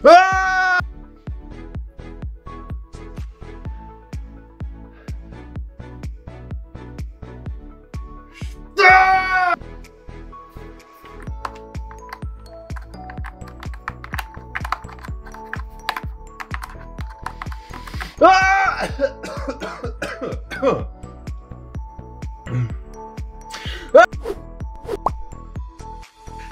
Ah! Ah! Ah!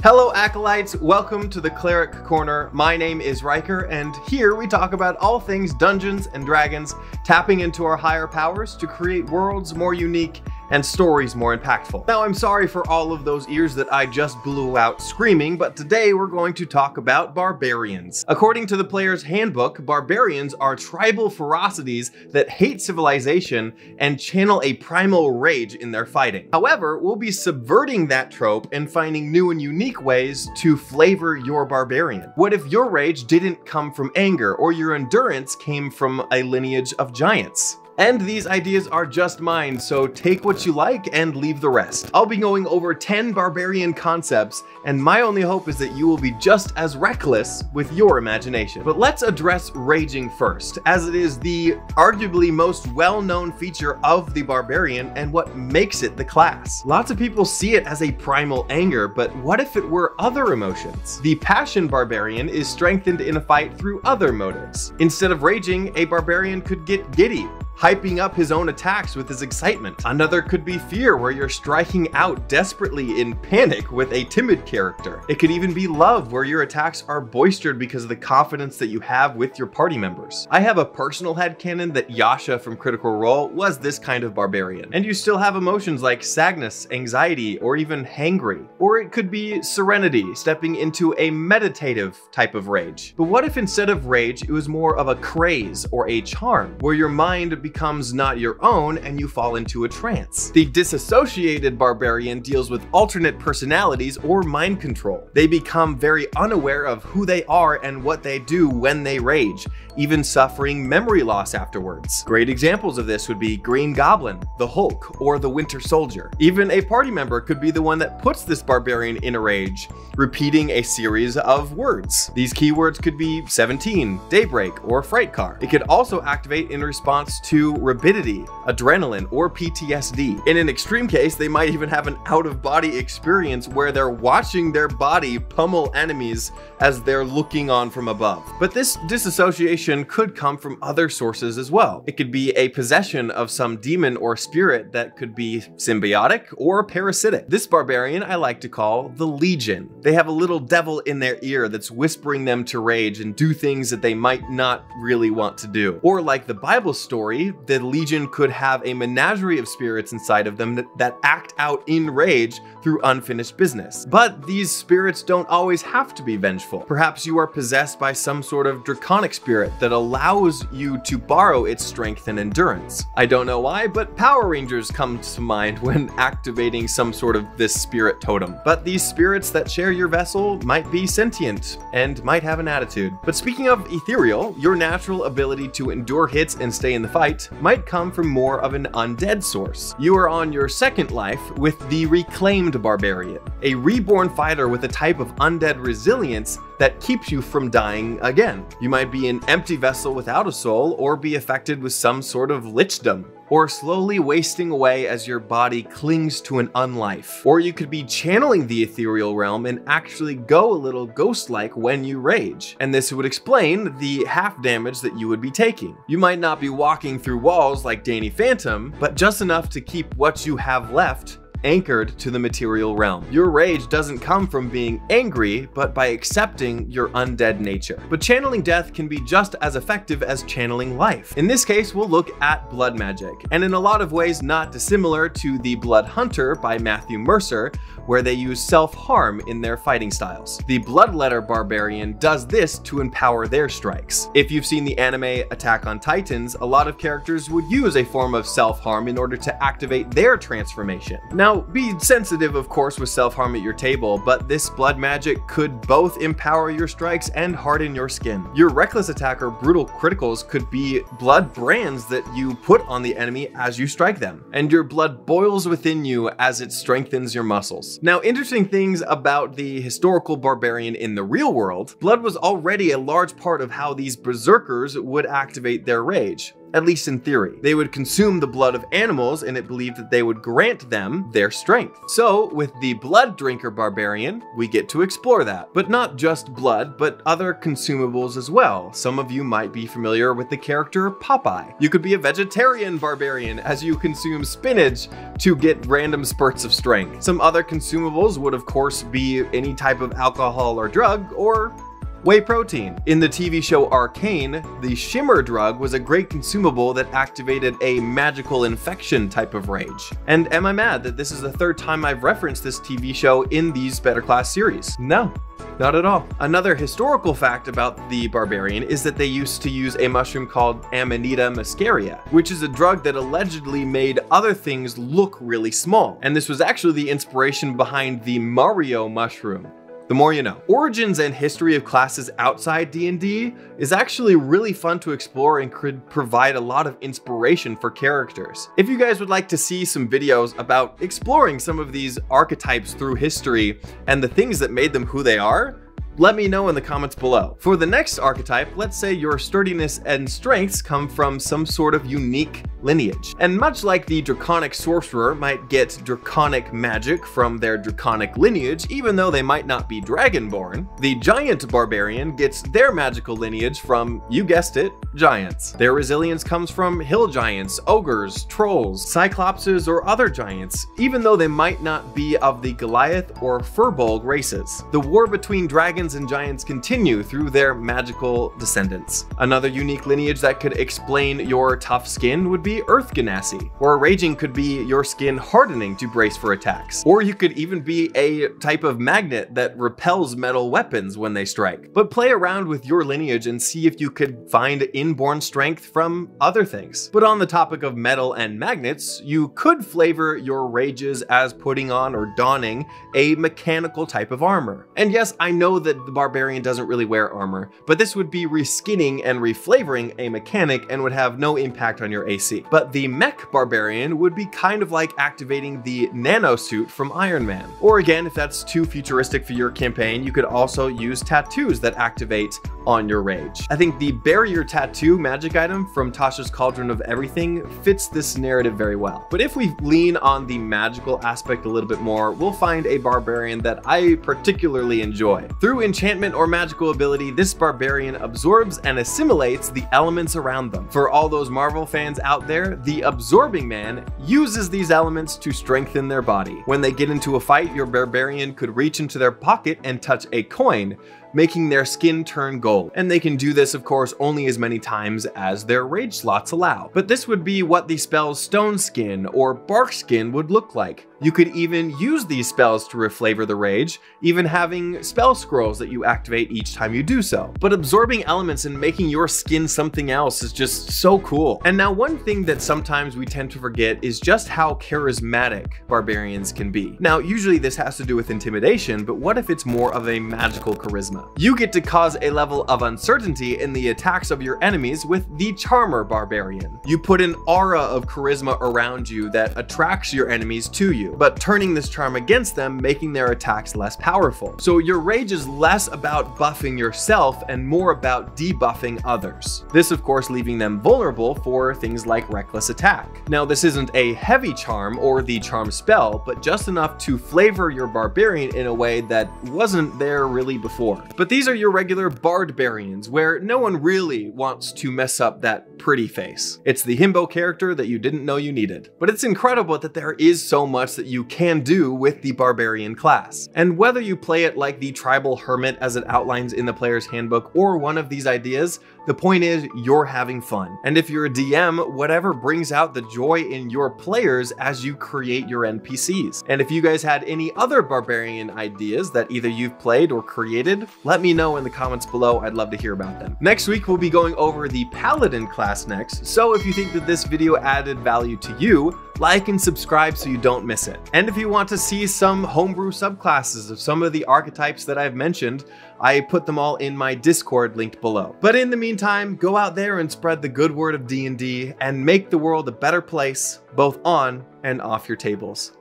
Hello Acolytes, welcome to the Cleric Corner. My name is Riker, and here we talk about all things Dungeons and Dragons, tapping into our higher powers to create worlds more unique and stories more impactful. Now, I'm sorry for all of those ears that I just blew out screaming, but today we're going to talk about barbarians. According to the player's handbook, barbarians are tribal ferocities that hate civilization and channel a primal rage in their fighting. However, we'll be subverting that trope and finding new and unique ways to flavor your barbarian. What if your rage didn't come from anger, or your endurance came from a lineage of giants? And these ideas are just mine, so take what you like and leave the rest. I'll be going over 10 barbarian concepts, and my only hope is that you will be just as reckless with your imagination. But let's address raging first, as it is the arguably most well-known feature of the barbarian and what makes it the class. Lots of people see it as a primal anger, but what if it were other emotions? The passion barbarian is strengthened in a fight through other motives. Instead of raging, a barbarian could get giddy, hyping up his own attacks with his excitement. Another could be fear, where you're striking out desperately in panic with a timid character. It could even be love, where your attacks are boistered because of the confidence that you have with your party members. I have a personal headcanon that Yasha from Critical Role was this kind of barbarian. And you still have emotions like sadness, anxiety, or even hangry. Or it could be serenity, stepping into a meditative type of rage. But what if instead of rage, it was more of a craze or a charm, where your mind becomes not your own and you fall into a trance? The disassociated barbarian deals with alternate personalities or mind control. They become very unaware of who they are and what they do when they rage, even suffering memory loss afterwards. Great examples of this would be Green Goblin, the Hulk, or the Winter Soldier. Even a party member could be the one that puts this barbarian in a rage, repeating a series of words. These keywords could be 17, daybreak, or fright car. It could also activate in response to rabidity, adrenaline, or PTSD. In an extreme case, they might even have an out-of-body experience where they're watching their body pummel enemies as they're looking on from above. But this disassociation could come from other sources as well. It could be a possession of some demon or spirit that could be symbiotic or parasitic. This barbarian I like to call the Legion. They have a little devil in their ear that's whispering them to rage and do things that they might not really want to do. Or like the Bible story, the Legion could have a menagerie of spirits inside of them that act out in rage through unfinished business. But these spirits don't always have to be vengeful. Perhaps you are possessed by some sort of draconic spirit that allows you to borrow its strength and endurance. I don't know why, but Power Rangers comes to mind when activating some sort of this spirit totem. But these spirits that share your vessel might be sentient and might have an attitude. But speaking of ethereal, your natural ability to endure hits and stay in the fight might come from more of an undead source. You are on your second life with the Reclaimed Barbarian, a reborn fighter with a type of undead resilience that keeps you from dying again. You might be an empty vessel without a soul, or be affected with some sort of lichdom, or slowly wasting away as your body clings to an unlife. Or you could be channeling the ethereal realm and actually go a little ghost-like when you rage. And this would explain the half damage that you would be taking. You might not be walking through walls like Danny Phantom, but just enough to keep what you have left anchored to the material realm. Your rage doesn't come from being angry, but by accepting your undead nature. But channeling death can be just as effective as channeling life. In this case, we'll look at blood magic, and in a lot of ways not dissimilar to The Blood Hunter by Matthew Mercer, where they use self-harm in their fighting styles. The Bloodletter Barbarian does this to empower their strikes. If you've seen the anime Attack on Titans, a lot of characters would use a form of self-harm in order to activate their transformation. Now, Now, be sensitive of course with self-harm at your table, but this blood magic could both empower your strikes and harden your skin. Your reckless attack or brutal criticals could be blood brands that you put on the enemy as you strike them, and your blood boils within you as it strengthens your muscles. Now, interesting things about the historical barbarian in the real world, blood was already a large part of how these berserkers would activate their rage. At least in theory. They would consume the blood of animals, and it believed that they would grant them their strength. So, with the blood drinker barbarian, we get to explore that. But not just blood, but other consumables as well. Some of you might be familiar with the character Popeye. You could be a vegetarian barbarian as you consume spinach to get random spurts of strength. Some other consumables would of course be any type of alcohol or drug, or whey protein. In the TV show Arcane, the shimmer drug was a great consumable that activated a magical infection type of rage. And am I mad that this is the third time I've referenced this TV show in these Better Class series? No. Not at all. Another historical fact about the barbarian is that they used to use a mushroom called Amanita muscaria, which is a drug that allegedly made other things look really small. And this was actually the inspiration behind the Mario mushroom. The more you know. Origins and history of classes outside D&D is actually really fun to explore and could provide a lot of inspiration for characters. If you guys would like to see some videos about exploring some of these archetypes through history and the things that made them who they are, let me know in the comments below. For the next archetype, let's say your sturdiness and strengths come from some sort of unique lineage. And much like the draconic sorcerer might get draconic magic from their draconic lineage, even though they might not be dragonborn, the giant barbarian gets their magical lineage from, you guessed it, giants. Their resilience comes from hill giants, ogres, trolls, cyclopses, or other giants, even though they might not be of the Goliath or Furbolg races. The war between dragons and giants continue through their magical descendants. Another unique lineage that could explain your tough skin would be Earth Genasi, or raging could be your skin hardening to brace for attacks. Or you could even be a type of magnet that repels metal weapons when they strike. But play around with your lineage and see if you could find inborn strength from other things. But on the topic of metal and magnets, you could flavor your rages as putting on or donning a mechanical type of armor. And yes, I know that the barbarian doesn't really wear armor, but this would be reskinning and reflavoring a mechanic and would have no impact on your AC. But the Mech barbarian would be kind of like activating the nano suit from Iron Man. Or again, if that's too futuristic for your campaign, you could also use tattoos that activate on your rage. I think the barrier tattoo magic item from Tasha's Cauldron of Everything fits this narrative very well. But if we lean on the magical aspect a little bit more, we'll find a barbarian that I particularly enjoy. Through enchantment or magical ability, this barbarian absorbs and assimilates the elements around them. For all those Marvel fans out there, the Absorbing Man uses these elements to strengthen their body. When they get into a fight, your barbarian could reach into their pocket and touch a coin, making their skin turn gold. And they can do this, of course, only as many times as their rage slots allow. But this would be what the spells Stone Skin or Bark Skin would look like. You could even use these spells to reflavor the rage, even having spell scrolls that you activate each time you do so. But absorbing elements and making your skin something else is just so cool. And now one thing that sometimes we tend to forget is just how charismatic barbarians can be. Now, usually this has to do with intimidation, but what if it's more of a magical charisma? You get to cause a level of uncertainty in the attacks of your enemies with the Charmer Barbarian. You put an aura of charisma around you that attracts your enemies to you, but turning this charm against them, making their attacks less powerful. So your rage is less about buffing yourself and more about debuffing others. This, of course, leaving them vulnerable for things like reckless attack. Now, this isn't a heavy charm or the charm spell, but just enough to flavor your barbarian in a way that wasn't there really before. But these are your regular barbarians, where no one really wants to mess up that pretty face. It's the himbo character that you didn't know you needed. But it's incredible that there is so much that you can do with the barbarian class. And whether you play it like the tribal hermit as it outlines in the player's handbook or one of these ideas, the point is you're having fun. And if you're a DM, whatever brings out the joy in your players as you create your NPCs. And if you guys had any other barbarian ideas that either you've played or created, let me know in the comments below. I'd love to hear about them. Next week, we'll be going over the Paladin class next. So if you think that this video added value to you, like and subscribe so you don't miss it. And if you want to see some homebrew subclasses of some of the archetypes that I've mentioned, I put them all in my Discord linked below. But in the meantime, go out there and spread the good word of D&D and make the world a better place, both on and off your tables.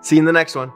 See you in the next one.